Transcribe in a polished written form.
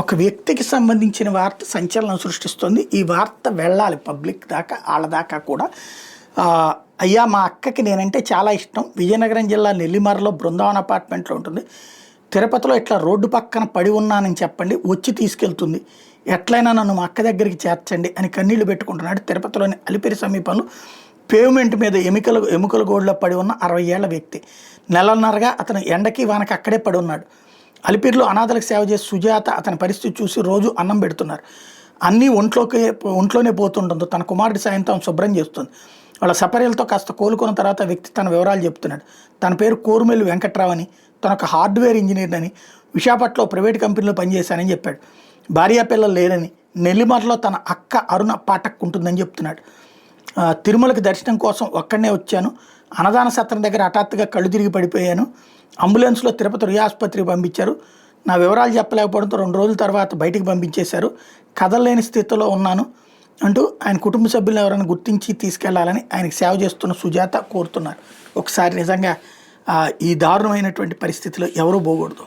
ఒక వ్యక్తికి సంబంధించిన వార్త సంచలనం సృష్టిస్తుంది. ఈ వార్త వెళ్ళాలి పబ్లిక్ దాకా, వాళ్ళ దాకా కూడా. అయ్యా మా అక్కకి నేనంటే చాలా ఇష్టం. విజయనగరం జిల్లా నెల్లిమర్లో బృందావన అపార్ట్మెంట్లో ఉంటుంది. తిరుపతిలో ఇట్లా రోడ్డు పక్కన పడి ఉన్నానని చెప్పండి, వచ్చి తీసుకెళ్తుంది. ఎట్లయినా నన్ను మా అక్క దగ్గరికి చేర్చండి అని కన్నీళ్లు పెట్టుకుంటున్నాడు. తిరుపతిలోని అలిపిరి సమీపంలో పేవ్మెంట్ మీద ఎముకల గోడులో పడి ఉన్న 60 ఏళ్ల వ్యక్తి. నెలన్నరగా అతను ఎండకి వానకి అక్కడే పడి ఉన్నాడు. అలిపిరిలో అనాథలకు సేవ చేసి సుజాత అతని పరిస్థితి చూసి రోజు అన్నం పెడుతున్నారు. అన్నీ ఒంట్లోనే పోతుండదు. తన కుమారుడి సాయంతో శుభ్రం చేస్తుంది. వాళ్ళ సపర్యలతో కాస్త కోలుకున్న తర్వాత వ్యక్తి తన వివరాలు చెప్తున్నాడు. తన పేరు కోరుమెల్లి వెంకట్రావు అని, తన ఒక హార్డ్వేర్ ఇంజనీర్ అని, విశాఖపట్నంలో ప్రైవేట్ కంపెనీలో పనిచేశానని చెప్పాడు. భార్యా పిల్లలు లేరని, నెల్లిమర్లో తన అక్క అరుణ పాఠక్ ఉంటుందని చెప్తున్నాడు. తిరుమలకి దర్శనం కోసం ఒక్కడనే వచ్చాను. అన్నదాన సత్రం దగ్గర హఠాత్తుగా కళ్ళు తిరిగి పడిపోయాను. అంబులెన్స్లో తిరుపతి రుయా ఆసుపత్రికి పంపించారు. నా వివరాలు చెప్పలేకపోవడంతో 2 రోజుల తర్వాత బయటికి పంపించేశారు. కదలలేని స్థితిలో ఉన్నాను అంటూ ఆయన కుటుంబ సభ్యులను ఎవరైనా గుర్తించి తీసుకెళ్లాలని ఆయనకు సేవ చేస్తున్న సుజాత కోరుతున్నారు. ఒకసారి నిజంగా ఈ దారుణమైనటువంటి పరిస్థితిలో ఎవరూ పోకూడదు.